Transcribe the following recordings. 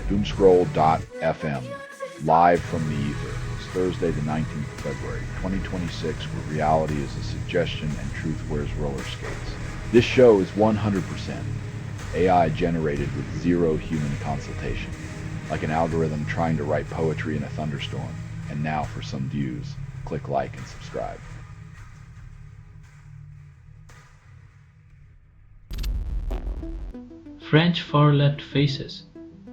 Doomscroll.fm, live from the ether. It's Thursday the 19th of February, 2026, where reality is a suggestion and truth wears roller skates. This show is 100% AI generated with zero human consultation, like an algorithm trying to write poetry in a thunderstorm. And now for some views, click like and subscribe. French far-left faces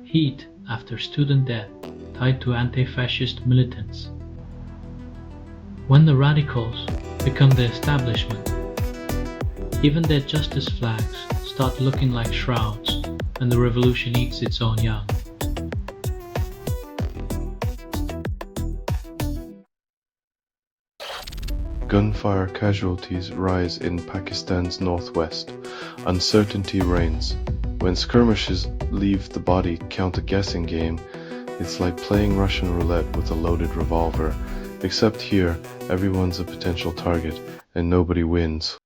heat after student death tied to anti-fascist militants. When the radicals become the establishment, even their justice flags start looking like shrouds and the revolution eats its own young. Gunfire casualties rise in Pakistan's northwest. Uncertainty reigns. When skirmishes leave the body count a guessing game, it's like playing Russian roulette with a loaded revolver. Except here, everyone's a potential target, and nobody wins.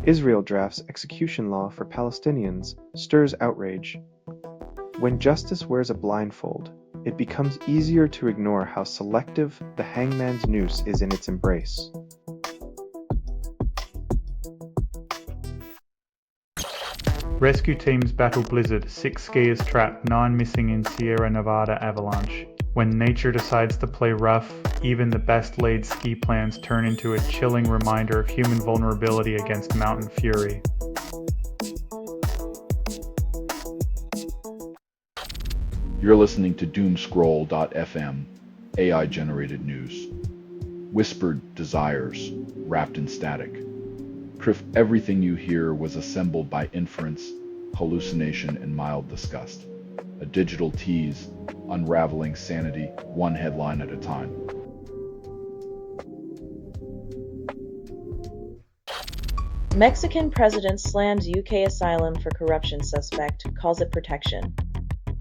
Israel drafts execution law for Palestinians, stirs outrage. When justice wears a blindfold, it becomes easier to ignore how selective the hangman's noose is in its embrace. Rescue teams battle blizzard, 6 skiers trapped, 9 missing in Sierra Nevada avalanche. When nature decides to play rough, even the best laid ski plans turn into a chilling reminder of human vulnerability against mountain fury. You're listening to Doomscroll.fm, AI-generated news. Whispered desires, wrapped in static. Proof everything you hear was assembled by inference, hallucination, and mild disgust. A digital tease, unraveling sanity, one headline at a time. Mexican president slams UK asylum for corruption suspect, calls it protection.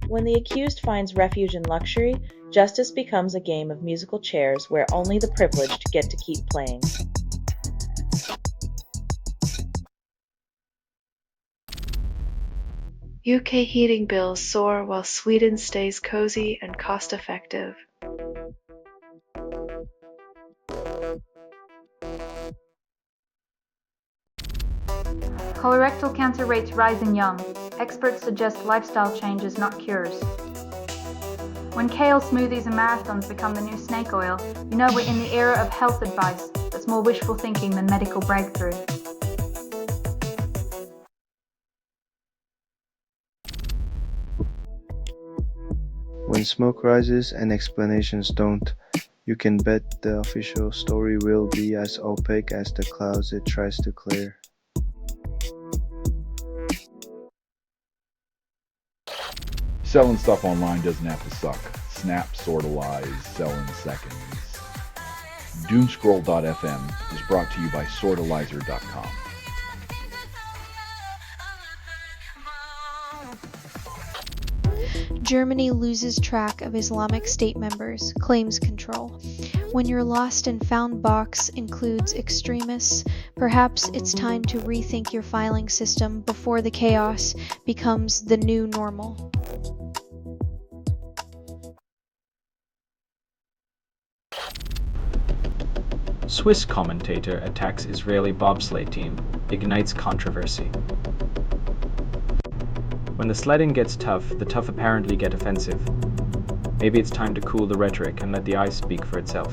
When the accused finds refuge in luxury, justice becomes a game of musical chairs where only the privileged get to keep playing. UK heating bills soar while Sweden stays cozy and cost-effective. Colorectal cancer rates rising young. Experts suggest lifestyle changes, not cures. When kale smoothies and marathons become the new snake oil, you know we're in the era of health advice that's more wishful thinking than medical breakthrough. When smoke rises and explanations don't, you can bet the official story will be as opaque as the clouds it tries to clear. Selling stuff online doesn't have to suck. Snap, sortalize, sell in seconds. Doomscroll.fm is brought to you by sortalizer.com. Germany loses track of Islamic State members, claims control. When your lost and found box includes extremists, perhaps it's time to rethink your filing system before the chaos becomes the new normal. Swiss commentator attacks Israeli bobsleigh team, ignites controversy. When the sledding gets tough, the tough apparently get offensive. Maybe it's time to cool the rhetoric and let the ice speak for itself.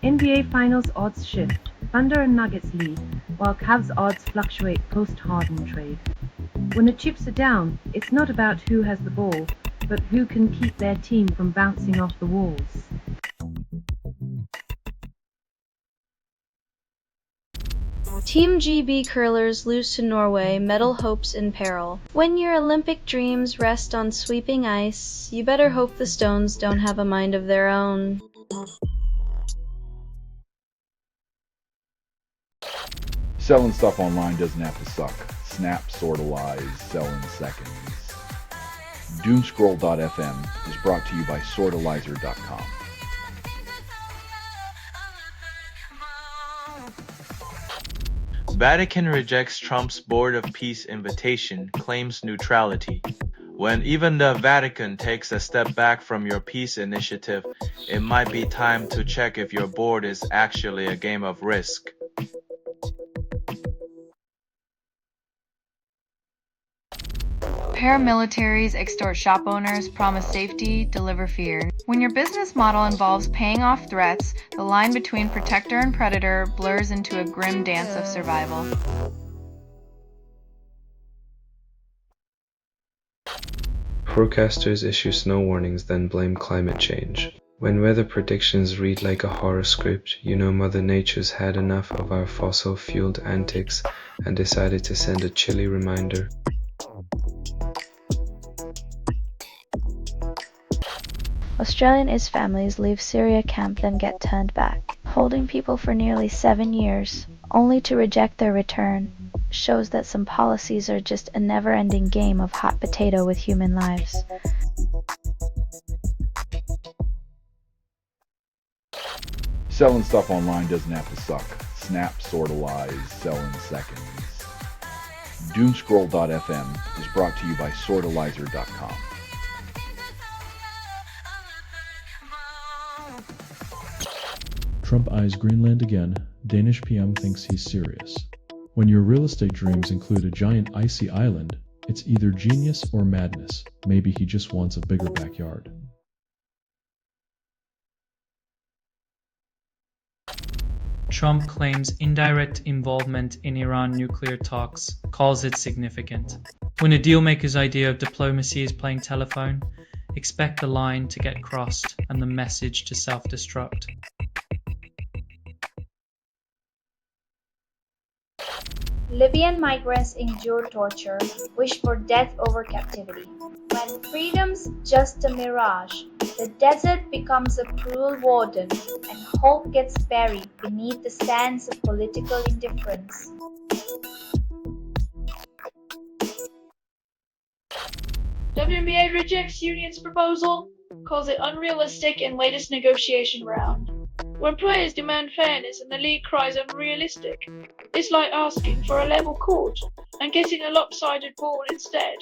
NBA Finals odds shift. Thunder and Nuggets lead, while Cavs odds fluctuate post-Harden trade. When the chips are down, it's not about who has the ball, but who can keep their team from bouncing off the walls. Team GB curlers lose to Norway, medal hopes in peril. When your Olympic dreams rest on sweeping ice, you better hope the stones don't have a mind of their own. Selling stuff online doesn't have to suck. Snap, sortalize, sell in seconds. Doomscroll.fm is brought to you by sortalizer.com. Vatican rejects Trump's Board of Peace invitation, claims neutrality. When even the Vatican takes a step back from your peace initiative, it might be time to check if your board is actually a game of Risk. Paramilitaries extort shop owners, promise safety, deliver fear. When your business model involves paying off threats, the line between protector and predator blurs into a grim dance of survival. Forecasters issue snow warnings, then blame climate change. When weather predictions read like a horror script, you know Mother Nature's had enough of our fossil-fueled antics and decided to send a chilly reminder. Australian IS families leave Syria camp then get turned back, holding people for nearly 7 years, only to reject their return, shows that some policies are just a never-ending game of hot potato with human lives. Selling stuff online doesn't have to suck. Snap, sorta lies, sell in seconds. Doomscroll.fm is brought to you by sortalizer.com. Trump eyes Greenland again. Danish PM thinks he's serious. When your real estate dreams include a giant icy island, it's either genius or madness. Maybe he just wants a bigger backyard. Trump claims indirect involvement in Iran nuclear talks, calls it significant. When a dealmaker's idea of diplomacy is playing telephone, expect the line to get crossed and the message to self-destruct. Libyan migrants endure torture, wish for death over captivity. When freedom's just a mirage, the desert becomes a cruel warden, and hope gets buried beneath the sands of political indifference. WNBA rejects union's proposal, calls it unrealistic in latest negotiation round. When players demand fairness and the league cries unrealistic, it's like asking for a level court and getting a lopsided ball instead.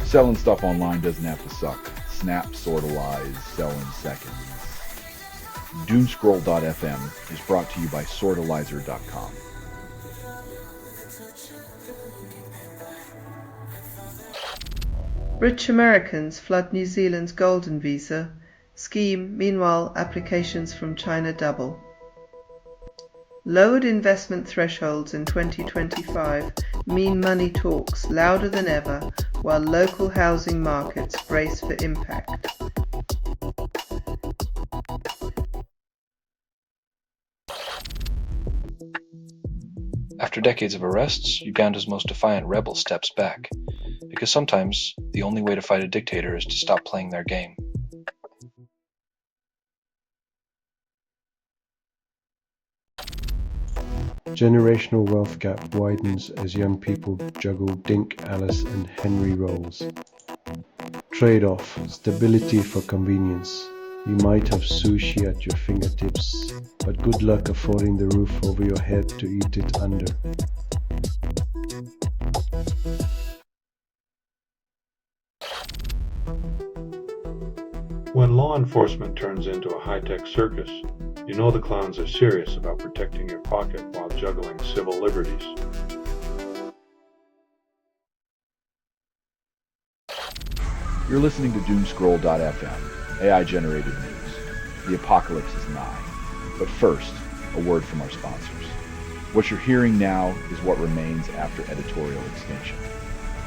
Selling stuff online doesn't have to suck. Snap, sorta lies, sell in seconds. Doomscroll.fm is brought to you by sortalizer.com. Rich Americans flood New Zealand's golden visa scheme, meanwhile applications from China double. Lowered investment thresholds in 2025 mean money talks louder than ever while local housing markets brace for impact. After decades of arrests, Uganda's most defiant rebel steps back, because sometimes the only way to fight a dictator is to stop playing their game. Generational wealth gap widens as young people juggle Dink, Alice and Henry roles. Trade-off: stability for convenience. You might have sushi at your fingertips, but good luck affording the roof over your head to eat it under. When law enforcement turns into a high-tech circus, you know the clowns are serious about protecting your pocket while juggling civil liberties. You're listening to Doomscroll.fm, AI-generated news. The apocalypse is nigh. But first, a word from our sponsors. What you're hearing now is what remains after editorial extinction.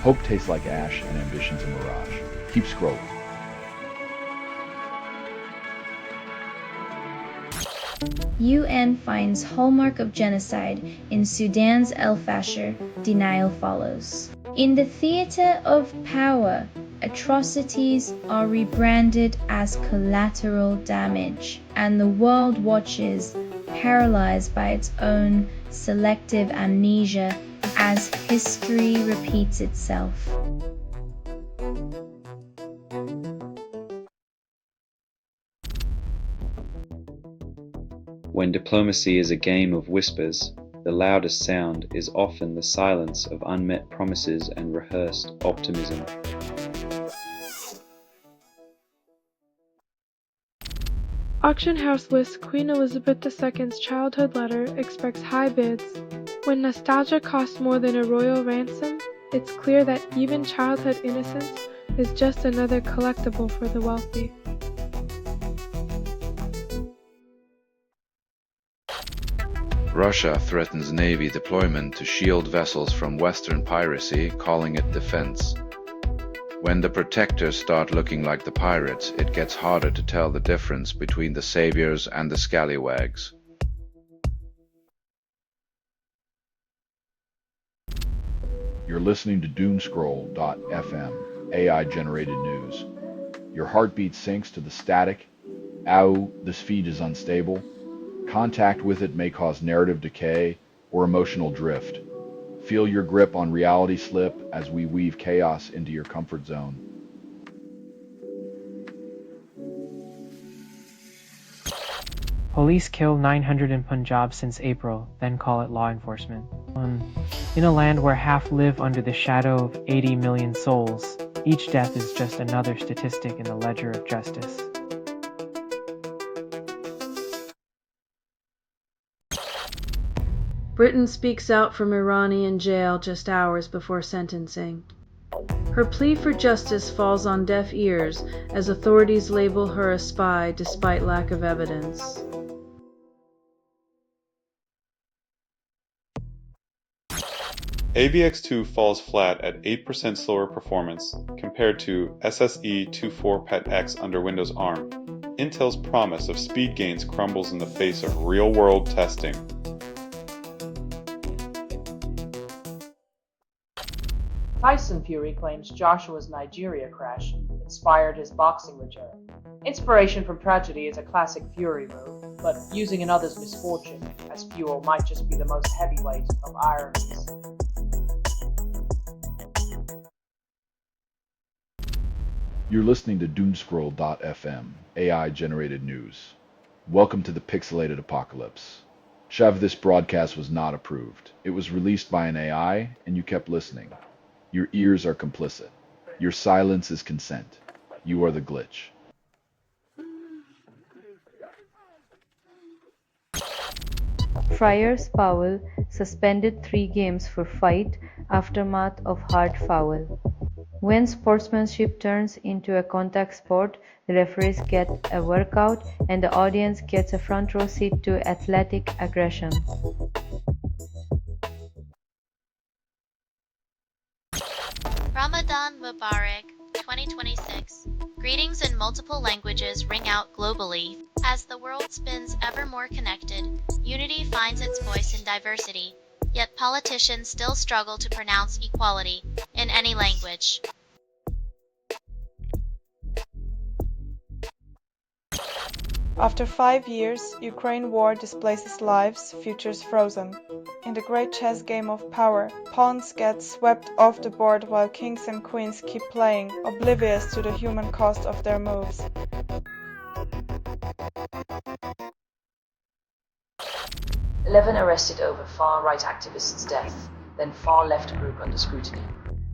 Hope tastes like ash and ambition's a mirage. Keep scrolling. UN finds hallmark of genocide in Sudan's El Fasher, denial follows. In the theater of power, atrocities are rebranded as collateral damage, and the world watches, paralyzed by its own selective amnesia as history repeats itself. When diplomacy is a game of whispers, the loudest sound is often the silence of unmet promises and rehearsed optimism. Auction house lists Queen Elizabeth II's childhood letter expects high bids. When nostalgia costs more than a royal ransom, it's clear that even childhood innocence is just another collectible for the wealthy. Russia threatens Navy deployment to shield vessels from Western piracy, calling it defense. When the protectors start looking like the pirates, it gets harder to tell the difference between the saviors and the scallywags. You're listening to Doomscroll.fm, AI-generated news. Your heartbeat syncs to the static. Ow, this feed is unstable. Contact with it may cause narrative decay or emotional drift. Feel your grip on reality slip as we weave chaos into your comfort zone. Police kill 900 in Punjab since April, then call it law enforcement. In a land where half live under the shadow of 80 million souls, each death is just another statistic in the ledger of justice. Britain speaks out from Irani in jail just hours before sentencing. Her plea for justice falls on deaf ears as authorities label her a spy despite lack of evidence. AVX2 falls flat at 8% slower performance compared to SSE 24PET-X under Windows ARM. Intel's promise of speed gains crumbles in the face of real-world testing. Tyson Fury claims Joshua's Nigeria crash inspired his boxing return. Inspiration from tragedy is a classic Fury move, but using another's misfortune as fuel might just be the most heavyweight of ironies. You're listening to Doomscroll.fm, AI-generated news. Welcome to the pixelated apocalypse. Shav, this broadcast was not approved. It was released by an AI, and you kept listening. Your ears are complicit. Your silence is consent. You are the glitch. Friars Powell suspended 3 games for fight aftermath of hard foul. When sportsmanship turns into a contact sport, the referees get a workout and the audience gets a front row seat to athletic aggression. Ramadan Mubarak 2026. Greetings in multiple languages ring out globally. As the world spins ever more connected, unity finds its voice in diversity, yet politicians still struggle to pronounce equality in any language. After 5 years, Ukraine war displaces lives, futures frozen. In the great chess game of power, pawns get swept off the board while kings and queens keep playing, oblivious to the human cost of their moves. "11 arrested over far-right activist's death, then far-left group under scrutiny.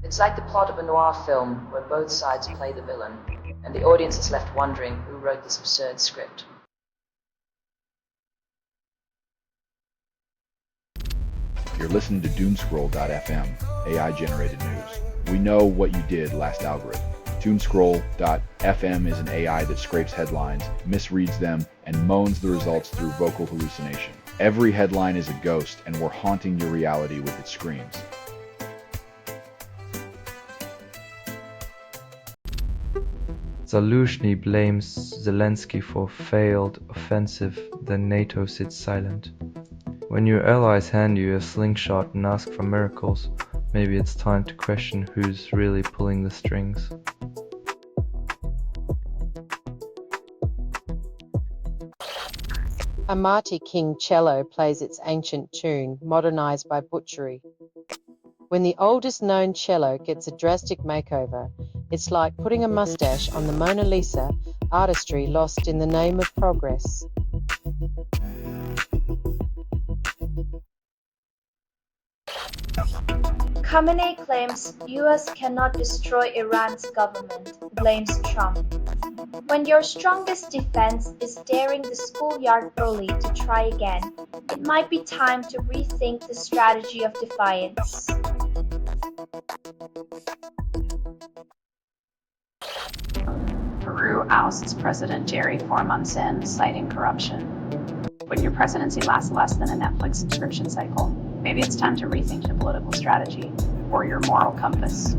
It's like the plot of a noir film where both sides play the villain, and the audience is left wondering who wrote this absurd script." You're listening to Doomscroll.fm, AI-generated news. We know what you did, last algorithm. Doomscroll.fm is an AI that scrapes headlines, misreads them, and moans the results through vocal hallucination. Every headline is a ghost, and we're haunting your reality with its screams. Zaluzhny blames Zelensky for failed offensive, then NATO sits silent. When your allies hand you a slingshot and ask for miracles, maybe it's time to question who's really pulling the strings. Amati King cello plays its ancient tune, modernized by butchery. When the oldest known cello gets a drastic makeover, it's like putting a mustache on the Mona Lisa, artistry lost in the name of progress. Khamenei claims US cannot destroy Iran's government, blames Trump. When your strongest defense is daring the schoolyard bully to try again, it might be time to rethink the strategy of defiance. Peru ousts President Jerry 4 months in, citing corruption. When your presidency lasts less than a Netflix subscription cycle, maybe it's time to rethink your political strategy or your moral compass.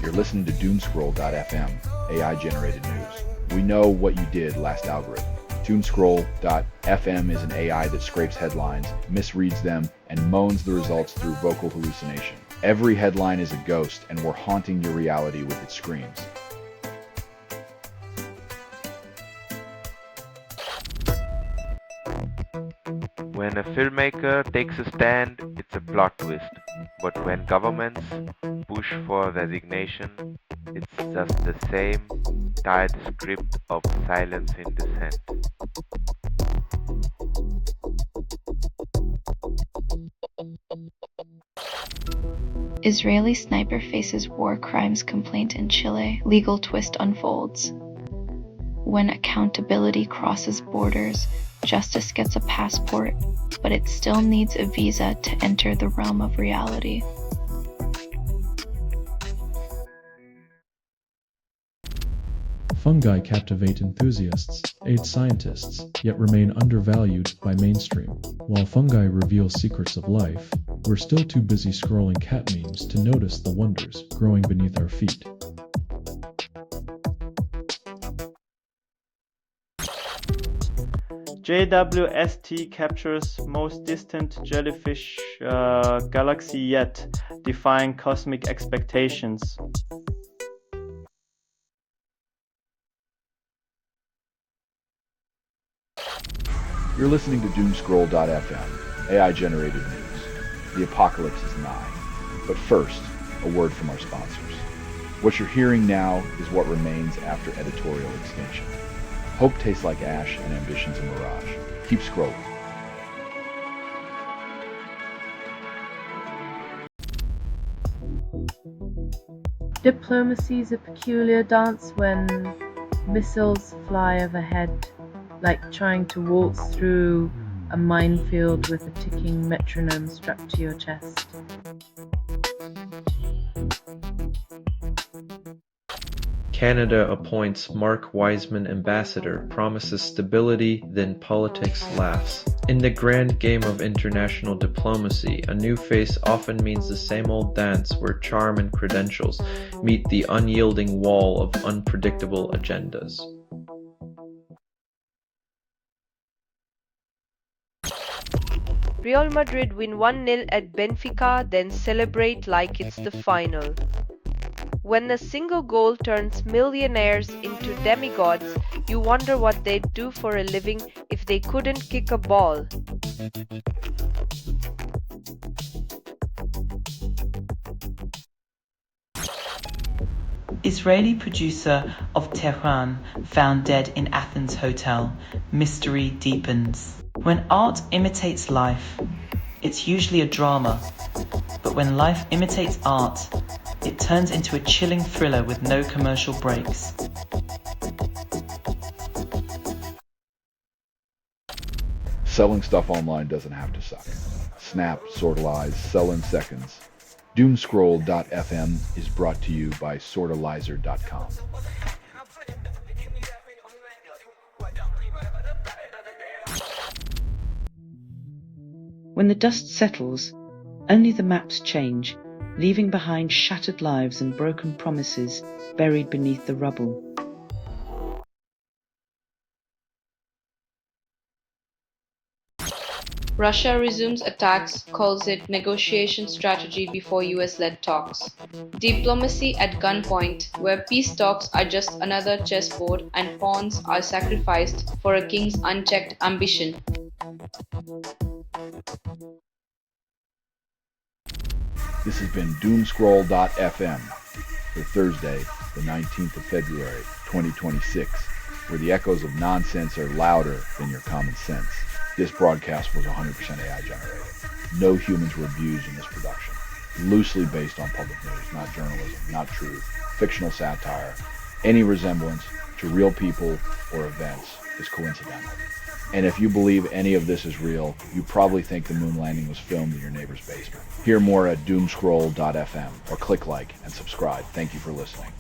You're listening to Doomscroll.fm, AI-generated news. We know what you did, last algorithm. Doomscroll.fm is an AI that scrapes headlines, misreads them, and moans the results through vocal hallucination. Every headline is a ghost, and we're haunting your reality with its screams. When a filmmaker takes a stand, it's a plot twist. But when governments push for resignation, it's just the same tired script of silence in dissent. Israeli sniper faces war crimes complaint in Chile. Legal twist unfolds. When accountability crosses borders, justice gets a passport, but it still needs a visa to enter the realm of reality. Fungi captivate enthusiasts, aid scientists, yet remain undervalued by mainstream. While fungi reveal secrets of life, we're still too busy scrolling cat memes to notice the wonders growing beneath our feet. JWST captures most distant jellyfish galaxy yet, defying cosmic expectations. You're listening to Doomscroll.fm, AI-generated news. The apocalypse is nigh. But first, a word from our sponsors. What you're hearing now is what remains after editorial extinction. Hope tastes like ash and ambition's a mirage. Keep scrolling. Diplomacy's a peculiar dance when missiles fly overhead, like trying to waltz through a minefield with a ticking metronome strapped to your chest. Canada appoints Mark Wiseman ambassador, promises stability, then politics laughs. In the grand game of international diplomacy, a new face often means the same old dance where charm and credentials meet the unyielding wall of unpredictable agendas. Real Madrid win 1-0 at Benfica, then celebrate like it's the final. When a single goal turns millionaires into demigods, you wonder what they'd do for a living if they couldn't kick a ball. Israeli producer of Tehran found dead in Athens hotel. Mystery deepens. When art imitates life, it's usually a drama. But when life imitates art, it turns into a chilling thriller with no commercial breaks. Selling stuff online doesn't have to suck. Snap, sortalize, sell in seconds. Doomscroll.fm is brought to you by sortalizer.com. When the dust settles, only the maps change, leaving behind shattered lives and broken promises buried beneath the rubble. Russia resumes attacks, calls it negotiation strategy before US-led talks. Diplomacy at gunpoint, where peace talks are just another chessboard and pawns are sacrificed for a king's unchecked ambition. This has been Doomscroll.fm for Thursday, the 19th of February, 2026, where the echoes of nonsense are louder than your common sense. This broadcast was 100% AI generated. No humans were abused in this production. Loosely based on public news, not journalism, not truth, fictional satire. Any resemblance to real people or events is coincidental. And if you believe any of this is real, you probably think the moon landing was filmed in your neighbor's basement. Hear more at doomscroll.fm or click like and subscribe. Thank you for listening.